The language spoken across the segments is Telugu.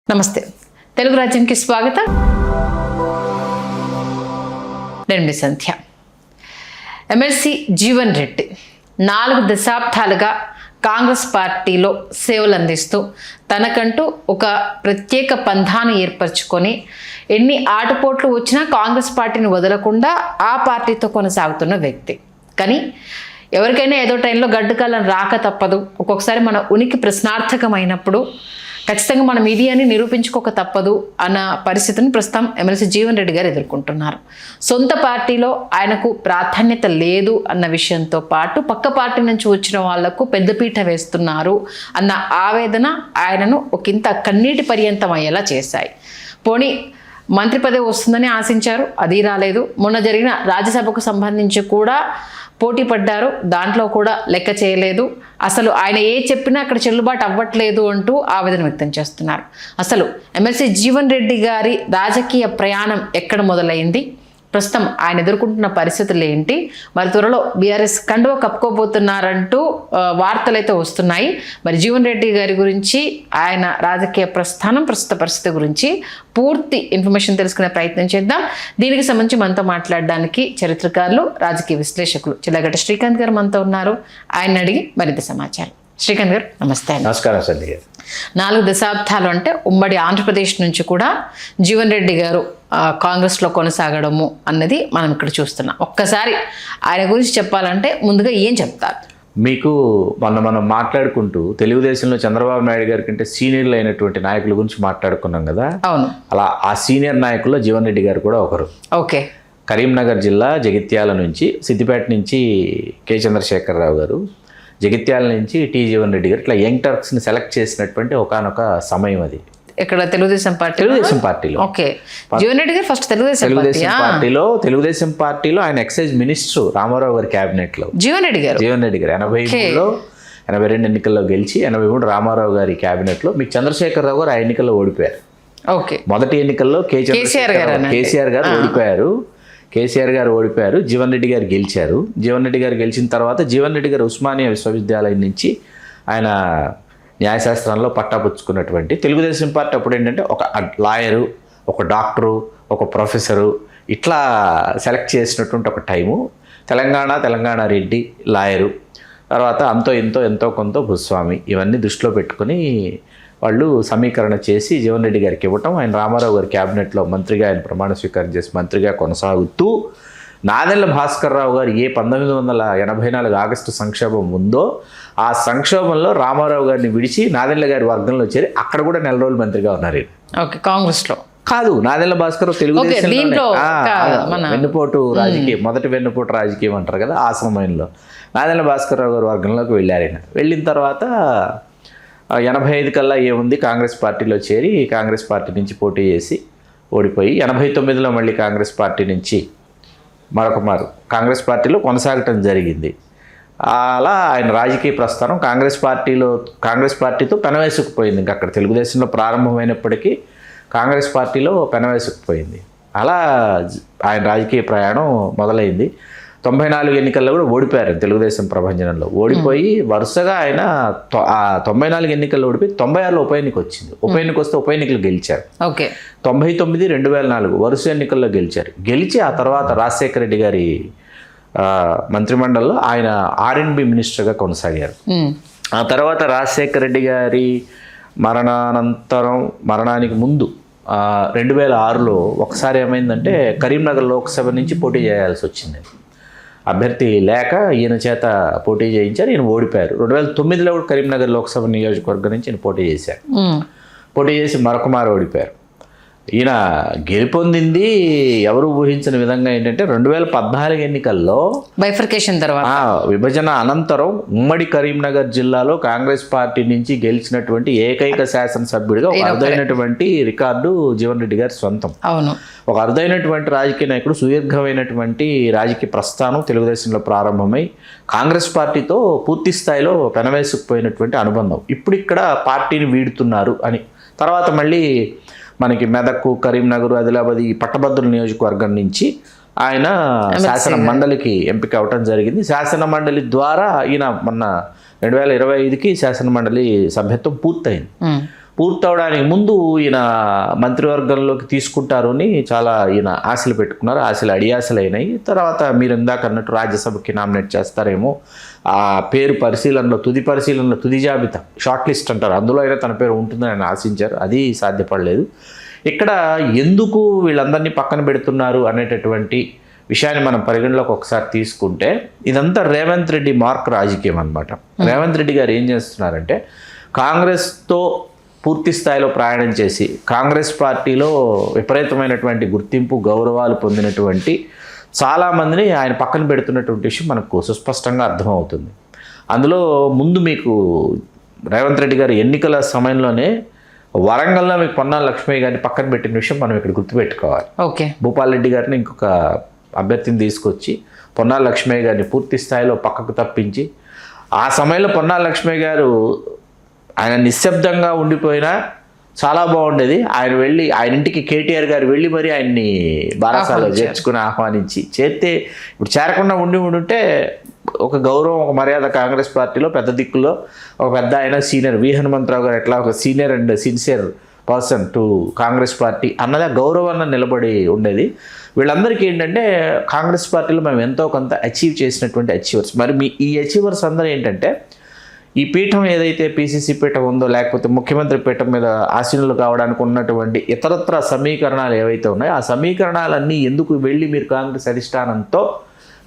నమస్తే తెలుగు రాజ్యానికి స్వాగతం. నేను మీ సంధ్య. ఎమ్మెల్సీ జీవన్ రెడ్డి 4 దశాబ్దాలుగా కాంగ్రెస్ పార్టీలో సేవలు అందిస్తూ తనకంటూ ఒక ప్రత్యేక పంథాను ఏర్పరచుకొని ఎన్ని ఆటుపోట్లు వచ్చినా కాంగ్రెస్ పార్టీని వదలకుండా ఆ పార్టీతో కొనసాగుతున్న వ్యక్తి. కానీ ఎవరికైనా ఏదో టైంలో గడ్డుకాలం రాక తప్పదు. ఒక్కొక్కసారి మన ఉనికి ప్రశ్నార్థకమైనప్పుడు ఖచ్చితంగా మన మీడియాని నిరూపించుకోక తప్పదు అన్న పరిస్థితిని ప్రస్తుతం ఎమ్మెల్సీ జీవన్ రెడ్డి గారు ఎదుర్కొంటున్నారు. సొంత పార్టీలో ఆయనకు ప్రాధాన్యత లేదు అన్న విషయంతో పాటు పక్క పార్టీ నుంచి వచ్చిన వాళ్లకు పెద్దపీట వేస్తున్నారు అన్న ఆవేదన ఆయనను ఒకంత కన్నీటి పర్యంతం అయ్యేలా చేశాయి. పోనీ మంత్రి పదవి వస్తుందని ఆశించారు, అది రాలేదు. మొన్న జరిగిన రాజ్యసభకు సంబంధించి కూడా పోటీ పడ్డారు, దాంట్లో కూడా లెక్క చేయలేదు. అసలు ఆయన ఏ చెప్పినా అక్కడ చెల్లుబాటు అవ్వట్లేదు అంటూ ఆవేదన వ్యక్తం చేస్తున్నారు. అసలు ఎమ్మెల్సీ జీవన్ రెడ్డి గారి రాజకీయ ప్రయాణం ఎక్కడ మొదలైంది, ప్రస్తుతం ఆయన ఎదుర్కొంటున్న పరిస్థితులు ఏంటి, మరి త్వరలో బీఆర్ఎస్ కండువ కప్పుకోబోతున్నారంటూ వార్తలు అయితే వస్తున్నాయి. మరి జీవన్ రెడ్డి గారి గురించి, ఆయన రాజకీయ ప్రస్థానం, ప్రస్తుత పరిస్థితి గురించి పూర్తి ఇన్ఫర్మేషన్ తెలుసుకునే ప్రయత్నం చేద్దాం. దీనికి సంబంధించి మనతో మాట్లాడడానికి చరిత్రకారులు, రాజకీయ విశ్లేషకులు చిల్లగడ్డ శ్రీకాంత్ గారు మనతో ఉన్నారు. ఆయన అడిగి మరింత సమాచారం. శ్రీకాంత్ గారు నమస్తే. నమస్కారం సంధ్య గారు. 4 దశాబ్దాలు అంటే ఉమ్మడి ఆంధ్రప్రదేశ్ నుంచి కూడా జీవన్ రెడ్డి గారు కాంగ్రెస్లో కొనసాగడము అన్నది మనం ఇక్కడ చూస్తున్నాం. ఒక్కసారి ఆయన గురించి చెప్పాలంటే ముందుగా ఏం చెప్తారు? మీకు మనం మాట్లాడుకుంటూ తెలుగుదేశంలో చంద్రబాబు నాయుడు గారి కంటే సీనియర్లు అయినటువంటి నాయకుల గురించి మాట్లాడుకున్నాం కదా. అవును. అలా ఆ సీనియర్ నాయకుల్లో జీవన్ రెడ్డి గారు కూడా ఒకరు. ఓకే. కరీంనగర్ జిల్లా జగిత్యాల నుంచి, సిద్దిపేట నుంచి కే చంద్రశేఖరరావు గారు, జగిత్యాల నుంచి టి జీవన్ రెడ్డి గారు, ఇట్లా యంగ్ టర్క్స్ని సెలెక్ట్ చేసినటువంటి ఒకానొక సమయం అది. ఇక్కడ తెలుగుదేశం పార్టీలో. ఓకే. జీవన్ రెడ్డి గారు ఫస్ట్ తెలుగుదేశం పార్టీలో ఆయన ఎక్సైజ్ మినిస్టర్ రామారావు గారి క్యాబినెట్ లో జీవన్ రెడ్డి గారు 83లో 82 ఎన్నికల్లో గెలిచి 83 రామారావు గారి క్యాబినెట్ లో మీకు చంద్రశేఖరరావు గారు ఆ ఎన్నికల్లో ఓడిపోయారు. ఓకే. మొదటి ఎన్నికల్లో కేసీఆర్ గారు ఓడిపోయారు. జీవన్ రెడ్డి గారు గెలిచారు. జీవన్ రెడ్డి గారు గెలిచిన తర్వాత జీవన్ రెడ్డి గారు ఉస్మానియా విశ్వవిద్యాలయం నుంచి ఆయన న్యాయశాస్త్రంలో పట్టాపుచ్చుకున్నటువంటి తెలుగుదేశం పార్టీ అప్పుడు ఏంటంటే ఒక లాయరు, ఒక డాక్టరు, ఒక ప్రొఫెసరు, ఇట్లా సెలెక్ట్ చేసినటువంటి ఒక టైము. తెలంగాణ రెడ్డి లాయరు, తర్వాత ఎంతో కొంత భూస్వామి, ఇవన్నీ దృష్టిలో పెట్టుకుని వాళ్ళు సమీకరణ చేసి జీవన్ రెడ్డి గారికి ఇవ్వటం. ఆయన రామారావు గారి క్యాబినెట్లో మంత్రిగా ఆయన ప్రమాణ స్వీకారం చేసి మంత్రిగా కొనసాగుతూ నాదెళ్ల భాస్కర్ రావు గారు ఏ 1984 ఆగస్టు సంక్షోభం ఉందో ఆ సంక్షోభంలో రామారావు గారిని విడిచి నాదెళ్ల గారి వర్గంలో చేరి అక్కడ కూడా 4 రోజులు మంత్రిగా ఉన్నారు. ఓకే. కాంగ్రెస్లో కాదు, నాదెళ్ల భాస్కర్ తెలుగుదేశం వెన్నుపోటు రాజకీయం, మొదటి వెన్నుపోటు రాజకీయం అంటారు కదా, ఆ సమయంలో నాదెళ్ల భాస్కర్ రావు గారి వర్గంలోకి వెళ్ళారు. ఆయన వెళ్ళిన తర్వాత 85 కల్లా ఏముంది కాంగ్రెస్ పార్టీలో చేరి కాంగ్రెస్ పార్టీ నుంచి పోటీ చేసి ఓడిపోయి 89లో మళ్ళీ కాంగ్రెస్ పార్టీ నుంచి మరొకమారు కాంగ్రెస్ పార్టీలో కొనసాగటం జరిగింది. అలా ఆయన రాజకీయ ప్రస్థానం కాంగ్రెస్ పార్టీతో పెనవేసుకుపోయింది. ఇంకా అక్కడ తెలుగుదేశంలో ప్రారంభమైనప్పటికీ కాంగ్రెస్ పార్టీలో పెనవేసుకుపోయింది. అలా ఆయన రాజకీయ ప్రయాణం మొదలైంది. 94 ఎన్నికల్లో కూడా ఓడిపోయారు తెలుగుదేశం ప్రభంజనంలో. ఓడిపోయి వరుసగా ఆయన 94 ఎన్నికల్లో ఓడిపోయి 96లో ఉప ఎన్నిక వచ్చింది. ఉప ఎన్నిక వస్తే ఉప ఎన్నికలు గెలిచారు. ఓకే. 99, 2004 వరుస ఎన్నికల్లో గెలిచారు. గెలిచి ఆ తర్వాత రాజశేఖర రెడ్డి గారి మంత్రిమండలిలో ఆయన R&B మినిస్టర్గా కొనసాగారు. ఆ తర్వాత రాజశేఖర రెడ్డి గారి మరణానికి ముందు 2006లో ఒకసారి ఏమైందంటే కరీంనగర్ లోక్సభ నుంచి పోటీ చేయాల్సి వచ్చింది. అభ్యర్థి లేక ఈయన చేత పోటీ చేయించారు. ఈయన ఓడిపోయారు. 2009లో కూడా కరీంనగర్ లోక్సభ నియోజకవర్గం నుంచి ఈయన పోటీ చేశారు. పోటీ చేసి మరొకమారు ఓడిపోయారు. ఈయన గెలుపొందింది ఎవరు ఊహించిన విధంగా ఏంటంటే 2014 ఎన్నికల్లో బైఫర్కేషన్ తర్వాత విభజన అనంతరం ఉమ్మడి కరీంనగర్ జిల్లాలో కాంగ్రెస్ పార్టీ నుంచి గెలిచినటువంటి ఏకైక శాసనసభ్యుడిగా ఒక అరుదైనటువంటి రికార్డు జీవన్ రెడ్డి గారి సొంతం. అవును. ఒక అరుదైనటువంటి రాజకీయ నాయకుడు, సుదీర్ఘమైనటువంటి రాజకీయ ప్రస్థానం తెలుగుదేశంలో ప్రారంభమై కాంగ్రెస్ పార్టీతో పూర్తి స్థాయిలో పెనవేసుకుపోయినటువంటి అనుబంధం. ఇప్పుడు ఇక్కడ పార్టీని వీడుతున్నారు అని తర్వాత మళ్ళీ మనకి మెదక్, కరీంనగర్, ఆదిలాబాద్ ఈ పట్టభద్రుల నియోజకవర్గం నుంచి ఆయన శాసన మండలికి ఎంపిక అవటం జరిగింది. శాసన మండలి ద్వారా ఈయన మొన్న 2025కి శాసన మండలి సభ్యత్వం పూర్తయింది. పూర్తవడానికి ముందు ఈయన మంత్రివర్గంలోకి తీసుకుంటారు అని చాలా ఈయన ఆశలు పెట్టుకున్నారు. ఆశలు అడియాశలు అయినాయి. తర్వాత మీరు ఇందాక అన్నట్టు రాజ్యసభకి నామినేట్ చేస్తారేమో, ఆ పేరు పరిశీలనలో తుది జాబితా షార్ట్ లిస్ట్ అంటారు, అందులో అయినా తన పేరు ఉంటుందని ఆయన ఆశించారు. అది సాధ్యపడలేదు. ఇక్కడ ఎందుకు వీళ్ళందరినీ పక్కన పెడుతున్నారు అనేటటువంటి విషయాన్ని మనం పరిగణలోకి ఒకసారి తీసుకుంటే, ఇదంతా రేవంత్ రెడ్డి మార్క్ రాజకీయం అనమాట. రేవంత్ రెడ్డి గారు ఏం చేస్తున్నారంటే, కాంగ్రెస్తో పూర్తి స్థాయిలో ప్రయాణం చేసి కాంగ్రెస్ పార్టీలో విపరీతమైనటువంటి గుర్తింపు గౌరవాలు పొందినటువంటి చాలామందిని ఆయన పక్కన పెడుతున్నటువంటి విషయం మనకు సుస్పష్టంగా అర్థమవుతుంది. అందులో ముందు మీకు రేవంత్ రెడ్డి గారు ఎన్నికల సమయంలోనే వరంగల్లో మీకు పొన్నాల లక్ష్మయ్య గారిని పక్కన పెట్టిన విషయం మనం ఇక్కడ గుర్తుపెట్టుకోవాలి. ఓకే, భూపాల్ రెడ్డి గారిని ఇంకొక అభ్యర్థిని తీసుకొచ్చి పొన్నాల లక్ష్మయ్య గారిని పూర్తి స్థాయిలో పక్కకు తప్పించి, ఆ సమయంలో పొన్నాల లక్ష్మయ్య గారు ఆయన నిశ్శబ్దంగా ఉండిపోయినా చాలా బాగుండేది. ఆయన ఇంటికి కేటీఆర్ గారు వెళ్ళి మరి ఆయన్ని బారాసాలో చేర్చుకుని చేస్తే ఇప్పుడు చేరకుండా ఉంటే ఒక గౌరవం, ఒక మర్యాద కాంగ్రెస్ పార్టీలో పెద్ద దిక్కులో ఒక పెద్ద ఆయన సీనియర్ వి హనుమంతరావు గారు ఎట్లా ఒక senior and sincere person to Congress party అన్నది గౌరవాన్ని నిలబడి ఉండేది. వీళ్ళందరికీ ఏంటంటే కాంగ్రెస్ పార్టీలో మేము ఎంతో కొంత అచీవ్ చేసినటువంటి అచీవర్స్. మరి ఈ అచీవర్స్ అందరూ ఏంటంటే, ఈ పీఠం ఏదైతే పీసీసీ పీఠం ఉందో, లేకపోతే ముఖ్యమంత్రి పీఠం మీద ఆసీనులు కావడానికి ఉన్నటువంటి ఇతరత్ర సమీకరణాలు ఏవైతే ఉన్నాయో, ఆ సమీకరణాలన్నీ ఎందుకు వెళ్ళి మీరు కాంగ్రెస్ అధిష్టానంతో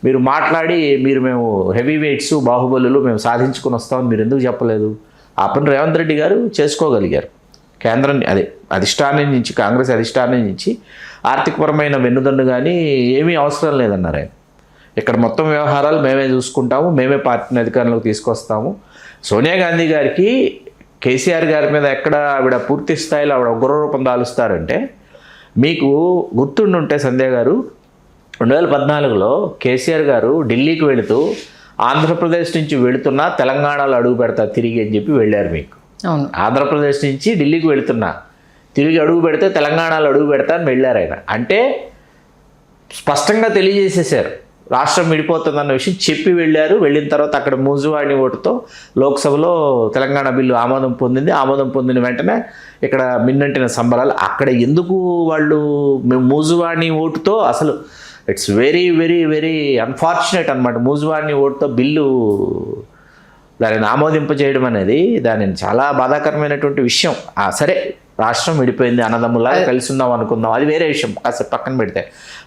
మీరు మాట్లాడి మేము హెవీ వెయిట్స్ బాహుబలులు మేము సాధించుకుని వస్తామని మీరు ఎందుకు చెప్పలేదు? ఆ పని రేవంత్ రెడ్డి గారు చేసుకోగలిగారు. కేంద్రం అధిష్టానం నుంచి, కాంగ్రెస్ అధిష్టానం నుంచి ఆర్థికపరమైన వెన్నుదన్ను కానీ ఏమీ అవసరం లేదన్నారు ఆయన. ఇక్కడ మొత్తం వ్యవహారాలు మేమే చూసుకుంటాము, మేమే పార్టీని అధికారంలోకి తీసుకొస్తాము. సోనియా గాంధీ గారికి కేసీఆర్ గారి మీద ఎక్కడ ఆవిడ పూర్తి స్థాయిలో ఆవిడ ఉగ్రరూపం దాలుస్తారంటే, మీకు గుర్తుండుంటే సంధ్య గారు 2014లో కేసీఆర్ గారు ఢిల్లీకి వెళుతూ ఆంధ్రప్రదేశ్ నుంచి వెళుతున్నా తెలంగాణలో అడుగు పెడతా తిరిగి అని చెప్పి వెళ్ళారు. మీకు ఆంధ్రప్రదేశ్ నుంచి ఢిల్లీకి వెళుతున్నా తిరిగి అడుగు పెడితే తెలంగాణలో అడుగు పెడతా అని వెళ్ళారు ఆయన. అంటే స్పష్టంగా తెలియజేసేశారు రాష్ట్రం విడిపోతుందన్న విషయం చెప్పి వెళ్ళారు. వెళ్ళిన తర్వాత అక్కడ మూజువాణి ఓటుతో లోక్సభలో తెలంగాణ బిల్లు ఆమోదం పొందిన వెంటనే ఇక్కడ మిన్నంటిన సంబరాలు. అక్కడ ఎందుకు వాళ్ళు మూజువాణి ఓటుతో, అసలు it's very very very unfortunate అనమాట, మూజువాణి ఓటుతో బిల్లు దానిని ఆమోదింపజేయడం అనేది దానిని చాలా బాధాకరమైనటువంటి విషయం. సరే, రాష్ట్రం విడిపోయింది, అన్నదమ్ములాగా కలిసి ఉందాం అనుకుందాం, అది వేరే విషయం. కాసేపు పక్కన పెడితే,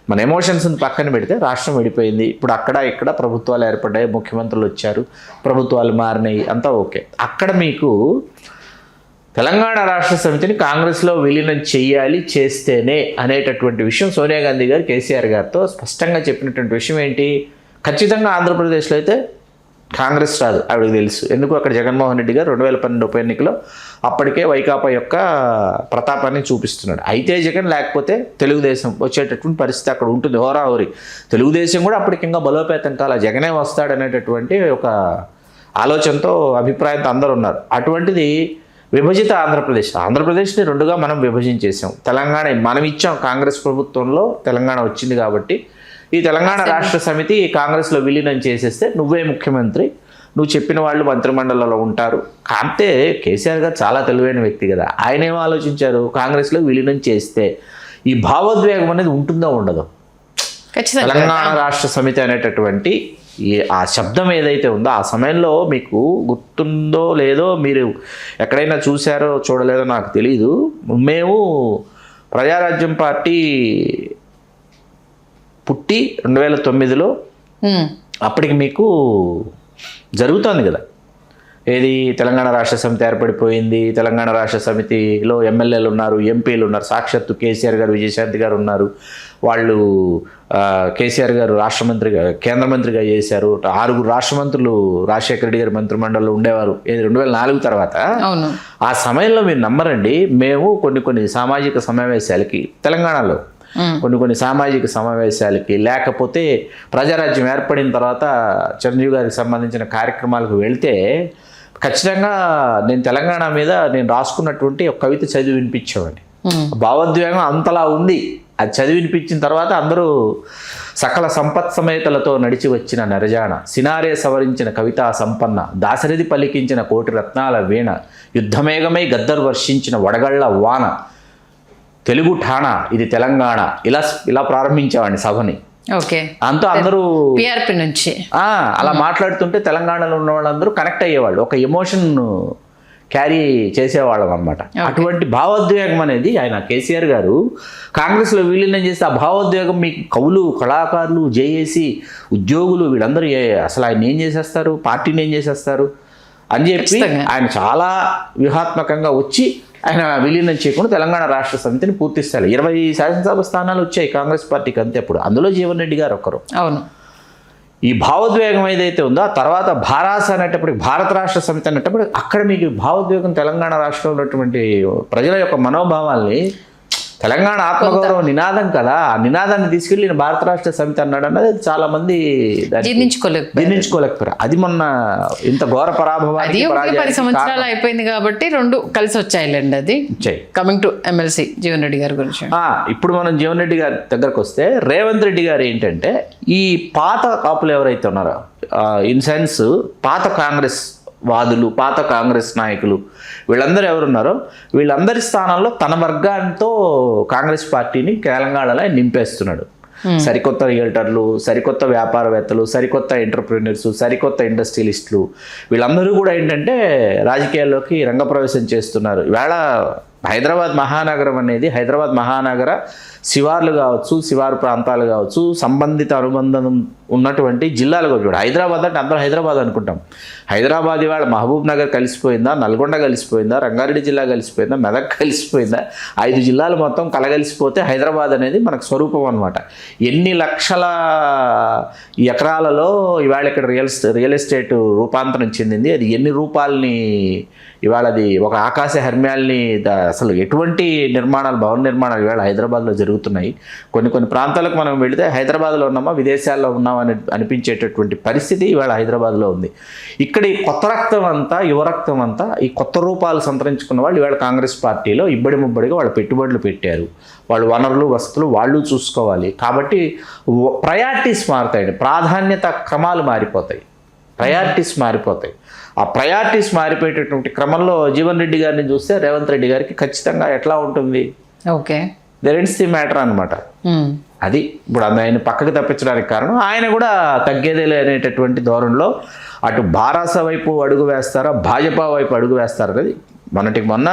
మన ఎమోషన్స్ని పక్కన పెడితే, రాష్ట్రం విడిపోయింది, ఇప్పుడు అక్కడ ఇక్కడ ప్రభుత్వాలు ఏర్పడ్డాయి, ముఖ్యమంత్రులు వచ్చారు, ప్రభుత్వాలు మారినాయి, అంతా ఓకే. అక్కడ మీకు తెలంగాణ రాష్ట్ర సమితిని కాంగ్రెస్లో విలీనం చేయాలి, చేస్తేనే అనేటటువంటి విషయం సోనియా గాంధీ గారు కేసీఆర్ గారితో స్పష్టంగా చెప్పినటువంటి విషయం ఏంటి? ఖచ్చితంగా ఆంధ్రప్రదేశ్లో అయితే కాంగ్రెస్ రాదు, ఆవిడకి తెలుసు. ఎందుకు? అక్కడ జగన్మోహన్ రెడ్డి గారు 2012 ఉప ఎన్నికలో అప్పటికే వైకాపా యొక్క ప్రతాపాన్ని చూపిస్తున్నాడు. అయితే జగన్ లేకపోతే తెలుగుదేశం వచ్చేటటువంటి పరిస్థితి అక్కడ ఉంటుంది, హోరాహోరీ. తెలుగుదేశం కూడా అప్పటికి ఇంకా బలోపేతం కాల, జగనే వస్తాడనేటటువంటి ఒక ఆలోచనతో, అభిప్రాయంతో అందరూ ఉన్నారు. అటువంటిది విభజిత ఆంధ్రప్రదేశ్ని రెండుగా మనం విభజించేసాం. తెలంగాణ మనం ఇచ్చాం, కాంగ్రెస్ ప్రభుత్వంలో తెలంగాణ వచ్చింది కాబట్టి ఈ తెలంగాణ రాష్ట్ర సమితి కాంగ్రెస్లో విలీనం చేసేస్తే నువ్వే ముఖ్యమంత్రి, నువ్వు చెప్పిన వాళ్ళు మంత్రిమండలిలో ఉంటారు. కాకపోతే కేసీఆర్ గారు చాలా తెలివైన వ్యక్తి కదా, ఆయన ఏమో ఆలోచించారు, కాంగ్రెస్లో విలీనం చేస్తే ఈ భావోద్వేగం అనేది ఉంటుందో ఉండదో? తెలంగాణ రాష్ట్ర సమితి అనేటటువంటి ఆ శబ్దం ఏదైతే ఉందో, ఆ సమయంలో మీకు గుర్తుందో లేదో, మీరు ఎక్కడైనా చూసారో చూడలేదో నాకు తెలీదు, మేము ప్రజారాజ్యం పార్టీ పుట్టి 2009లో అప్పటికి మీకు జరుగుతోంది కదా, ఏది తెలంగాణ రాష్ట్ర సమితి ఏర్పడిపోయింది. తెలంగాణ రాష్ట్ర సమితిలో ఎమ్మెల్యేలు ఉన్నారు, ఎంపీలు ఉన్నారు, సాక్షాత్తు కేసీఆర్ గారు, విజయశాంతి గారు ఉన్నారు. వాళ్ళు కేసీఆర్ గారు రాష్ట్ర మంత్రిగా, కేంద్ర మంత్రిగా చేశారు. 6 రాష్ట్ర మంత్రులు రాజశేఖర రెడ్డి గారి మంత్రిమండలిలో ఉండేవారు 2004 తర్వాత. ఆ సమయంలో మీరు నమ్మరండి, మేము కొన్ని సామాజిక సమావేశాలకి తెలంగాణలో కొన్ని సామాజిక సమావేశాలకి, లేకపోతే ప్రజారాజ్యం ఏర్పడిన తర్వాత చిరంజీవి గారికి సంబంధించిన కార్యక్రమాలకు వెళ్తే ఖచ్చితంగా నేను తెలంగాణ మీద నేను రాసుకున్నటువంటి ఒక కవిత చదివి వినిపించేవాడిని. భావోద్వేగం అంతలా ఉంది. అది చదివినిపించిన తర్వాత అందరూ సకల సంపత్ సమేతలతో నడిచి వచ్చిన నెరజాన, సినారే సవరించిన కవితా సంపన్న, దాశరథి పలికించిన కోటి రత్నాల వీణ, యుద్ధమేఘమై గద్దరు వర్షించిన వడగళ్ల వాన, తెలుగు ఠాణా ఇది తెలంగాణ, ఇలా ప్రారంభించేవాడిని సభని. ఓకే, అంతా అందరూ పిఆర్పి నుంచి అలా మాట్లాడుతుంటే తెలంగాణలో ఉన్న వాళ్ళందరూ కనెక్ట్ అయ్యేవాళ్ళు, ఒక ఎమోషన్ క్యారీ చేసేవాళ్ళం అనమాట. అటువంటి భావోద్వేగం అనేది ఆయన కేసీఆర్ గారు కాంగ్రెస్లో విలీనం చేస్తే ఆ భావోద్వేగం మీకు కవులు, కళాకారులు, జేఏసీ ఉద్యోగులు వీళ్ళందరూ అసలు ఆయన ఏం చేసేస్తారు, పార్టీని ఏం చేసేస్తారు అని చెప్పి ఆయన చాలా వ్యూహాత్మకంగా వచ్చి ఆయన విలీనం చేయకుండా తెలంగాణ రాష్ట్ర సమితిని పూర్తి స్థాయి 20 శాసనసభ స్థానాలు వచ్చాయి కాంగ్రెస్ పార్టీకి అంతే. అప్పుడు అందులో జీవన్ రెడ్డి గారు ఒకరు. అవును, ఈ భావోద్వేగం ఏదైతే ఉందో ఆ తర్వాత భారాస అనేటప్పటికి, భారత రాష్ట్ర సమితి అనేటప్పుడు అక్కడ మీకు భావోద్వేగం తెలంగాణ రాష్ట్రంలో ఉన్నటువంటి ప్రజల యొక్క మనోభావాల్ని, తెలంగాణ ఆత్మగౌరవ నినాదం కదా, ఆ నినాదాన్ని తీసుకెళ్ళి నేను భారత రాష్ట్ర సమితి అన్నాడు అన్నది చాలా మంది జీర్ణించుకోలేకపోయారు. అది మొన్న ఇంత ఘోర పరాభవానికి 10 సంవత్సరాలు అయిపోయింది కాబట్టి రెండు కలిసి వచ్చాయిలేండి. అది coming to MLC Jeevan Reddy గారి గురించి ఇప్పుడు మనం జీవన్ రెడ్డి గారి దగ్గరకు వస్తే, రేవంత్ రెడ్డి గారు ఏంటంటే ఈ పాత కాపులు ఎవరైతే ఉన్నారో, ఇన్ సెన్స్ పాత కాంగ్రెస్ వాదులు, పాత కాంగ్రెస్ నాయకులు, వీళ్ళందరూ ఎవరున్నారో వీళ్ళందరి స్థానాల్లో తన వర్గాంతో కాంగ్రెస్ పార్టీని తెలంగాణలో నింపేస్తున్నాడు. సరికొత్త రియల్టర్లు, సరికొత్త వ్యాపారవేత్తలు, సరికొత్త ఎంటర్ప్రీనర్స్, సరికొత్త ఇండస్ట్రియలిస్టులు వీళ్ళందరూ కూడా ఏంటంటే రాజకీయాల్లోకి రంగప్రవేశం చేస్తున్నారు. ఇవాళ హైదరాబాద్ మహానగరం అనేది, హైదరాబాద్ మహానగర శివార్లు కావచ్చు, శివారు ప్రాంతాలు కావచ్చు, సంబంధిత అనుబంధం ఉన్నటువంటి జిల్లాలు కూడా. హైదరాబాద్ అంటే అందరూ హైదరాబాద్ అనుకుంటాం. హైదరాబాద్ ఇవాళ మహబూబ్ నగర్ కలిసిపోయిందా, నల్గొండ కలిసిపోయిందా, రంగారెడ్డి జిల్లా కలిసిపోయిందా, మెదక్ కలిసిపోయిందా, 5 జిల్లాలు మొత్తం కలగలిసిపోతే హైదరాబాద్ అనేది మనకు స్వరూపం అనమాట. ఎన్ని లక్షల ఎకరాలలో ఇవాళ ఇక్కడ రియల్ ఎస్టేట్ రూపాంతరం చెందింది, అది ఎన్ని రూపాయలని ఇవాళ అది ఒక ఆకాశ హర్మ్యాల్ని, అసలు ఎటువంటి నిర్మాణాలు, భవన నిర్మాణాలు ఇవాళ హైదరాబాద్లో జరుగుతున్నాయి. కొన్ని ప్రాంతాలకు మనం వెళితే హైదరాబాద్లో ఉన్నామా, విదేశాల్లో ఉన్నామా అని అనిపించేటటువంటి పరిస్థితి ఇవాళ హైదరాబాద్లో ఉంది. ఇక్కడ ఈ కొత్త రక్తం అంతా, యువరక్తం అంతా, ఈ కొత్త రూపాలు సంతరించుకున్న వాళ్ళు ఇవాళ కాంగ్రెస్ పార్టీలో ఇబ్బడి ముబ్బడిగా వాళ్ళు పెట్టుబడులు పెట్టారు. వాళ్ళు వనరులు, వసతులు వాళ్ళు చూసుకోవాలి. కాబట్టి ప్రయారిటీస్ మారుతాయండి, ప్రాధాన్యత క్రమాలు మారిపోతాయి, ప్రయారిటీస్ మారిపోతాయి. ఆ ప్రయారిటీస్ మారిపోయేటటువంటి క్రమంలో జీవన్ రెడ్డి గారిని చూస్తే రేవంత్ రెడ్డి గారికి ఖచ్చితంగా ఎట్లా ఉంటుంది, okay there it's the matter అనమాట. అది ఇప్పుడు ఆయన పక్కకు తప్పించడానికి కారణం, ఆయన కూడా తగ్గేదేలే అనేటటువంటి ధోరణిలో అటు భారాస వైపు అడుగు వేస్తారా, భాజపా వైపు అడుగు వేస్తారా అనేది మొన్న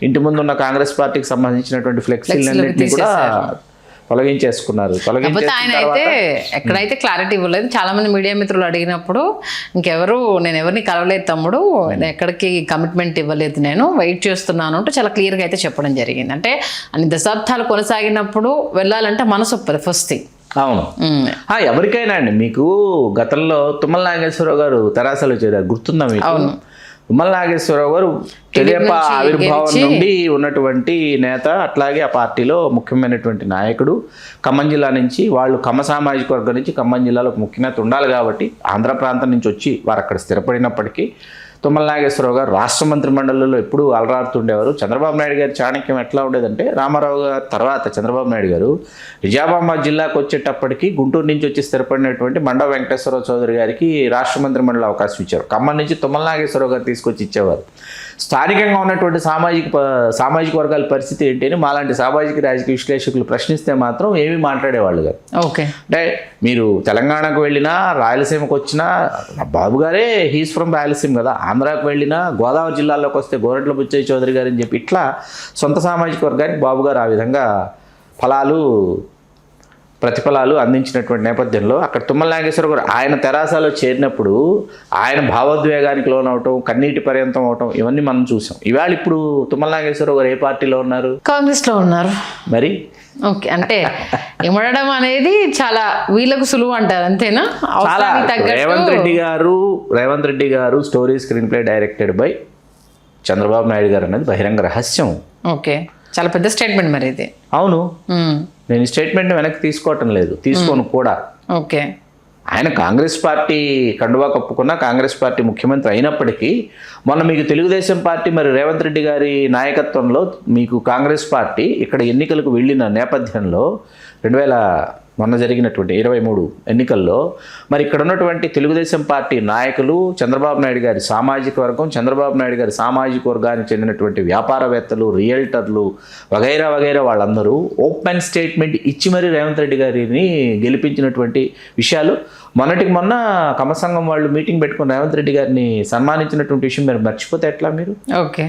ఇంటి ముందు ఉన్న కాంగ్రెస్ పార్టీకి సంబంధించినటువంటి ఫ్లెక్సీలన్నింటినీ కూడా తొలగించేసుకున్నారు. ఆయన అయితే ఎక్కడైతే క్లారిటీ ఇవ్వలేదు. చాలా మంది మీడియా మిత్రులు అడిగినప్పుడు నేను ఎవరిని కలవలేదు తమ్ముడు, ఎక్కడికి కమిట్మెంట్ ఇవ్వలేదు, నేను వెయిట్ చేస్తున్నాను అంటూ చాలా క్లియర్గా అయితే చెప్పడం జరిగింది. అంటే అన్ని దశాబ్దాలు కొనసాగినప్పుడు వెళ్ళాలంటే మనసు ఒప్పదు ఫస్ట్ థింగ్. అవును, ఎవరికైనా అండి. మీకు గతంలో తుమ్మల నాగేశ్వరరావు గారు తెరాసలో చేరారు, గుర్తుందా మీకు? అవును, తుమ్మల నాగేశ్వరరావు గారు తెదేపా ఆవిర్భావం నుండి ఉన్నటువంటి నేత, అట్లాగే ఆ పార్టీలో ముఖ్యమైనటువంటి నాయకుడు. ఖమ్మం జిల్లా నుంచి, వాళ్ళు కమ్మ సామాజిక వర్గం నుంచి ఖమ్మం జిల్లాలో ముఖ్య నేత ఉండాలి కాబట్టి ఆంధ్ర ప్రాంతం నుంచి వచ్చి వారు అక్కడ స్థిరపడినప్పటికీ తుమ్మల నాగేశ్వరరావు గారు రాష్ట్ర మంత్రి మండలిలో ఎప్పుడూ అలరాడుతుండేవారు. చంద్రబాబు నాయుడు గారి చాణక్యం ఎట్లా ఉండేదంటే, రామారావు గారి తర్వాత చంద్రబాబు నాయుడు గారు నిజామాబాద్ జిల్లాకు వచ్చేటప్పటికి గుంటూరు నుంచి వచ్చి స్థిరపడినటువంటి మండవ వెంకటేశ్వరరావు చౌదరి గారికి రాష్ట్ర మంత్రి మండలి అవకాశం ఇచ్చారు. ఖమ్మం నుంచి తుమ్మల నాగేశ్వరరావు గారు తీసుకొచ్చి ఇచ్చేవారు. స్థానికంగా ఉన్నటువంటి సామాజిక వర్గాల పరిస్థితి ఏంటి అని మాలాంటి సామాజిక రాజకీయ విశ్లేషకులు ప్రశ్నిస్తే మాత్రం ఏమీ మాట్లాడేవాళ్ళు కాదు. ఓకే, అంటే మీరు తెలంగాణకు వెళ్ళినా, రాయలసీమకు వచ్చినా, బాబు గారే హీస్ ఫ్రమ్ రాయలసీమ కదా, ఆంధ్రాకు వెళ్ళినా, గోదావరి జిల్లాలోకి వస్తే గోరట్ల బుచ్చయ్య చౌదరి గారు అని చెప్పి ఇట్లా సొంత సామాజిక వర్గానికి బాబు గారు ఆ విధంగా ప్రతిఫలాలు అందించినటువంటి నేపథ్యంలో అక్కడ తుమ్మల నాగేశ్వర గారు ఆయన తెరాసాలో చేరినప్పుడు ఆయన భావోద్వేగానికి లోనవటం, కన్నీటి పర్యంతం అవటం, ఇవన్నీ మనం చూసాం. ఇవాళ ఇప్పుడు తుమ్మల నాగేశ్వర గారు ఏ పార్టీలో ఉన్నారు? కాంగ్రెస్లో ఉన్నారు. మరి ఓకే, అంటే ఇమడడం అనేది చాలా వీళ్ళకు సులువు అంటారు, అంతేనా? రేవంత్ రెడ్డి గారు story screen play directed by Chandrababu Naidu గారు అనేది బహిరంగ రహస్యం. ఓకే, చాలా పెద్ద స్టేట్మెంట్ మరి ఇది. అవును, నేను ఈ స్టేట్మెంట్ వెనక్కి తీసుకోవటం లేదు, తీసుకోను కూడా. ఓకే, ఆయన కాంగ్రెస్ పార్టీ కండువా కప్పుకున్న కాంగ్రెస్ పార్టీ ముఖ్యమంత్రి అయినప్పటికీ మొన్న మీకు తెలుగుదేశం పార్టీ మరి రేవంత్ రెడ్డి గారి నాయకత్వంలో మీకు కాంగ్రెస్ పార్టీ ఇక్కడ ఎన్నికలకు వెళ్ళిన నేపథ్యంలో మొన్న జరిగినటువంటి 23 ఎన్నికల్లో మరి ఇక్కడ ఉన్నటువంటి తెలుగుదేశం పార్టీ నాయకులు, చంద్రబాబు నాయుడు గారి సామాజిక వర్గం, చంద్రబాబు నాయుడు గారి సామాజిక వర్గానికి చెందినటువంటి వ్యాపారవేత్తలు, రియల్టర్లు వగైరా వగైరా వాళ్ళందరూ ఓపెన్ స్టేట్మెంట్ ఇచ్చి మరి రేవంత్ రెడ్డి గారిని గెలిపించినటువంటి విషయాలు మొన్నటికి మొన్న కమసంఘం వాళ్ళు మీటింగ్ పెట్టుకుని రేవంత్ రెడ్డి గారిని సన్మానించినటువంటి విషయం మీరు మర్చిపోతే ఎట్లా మీరు? ఓకే.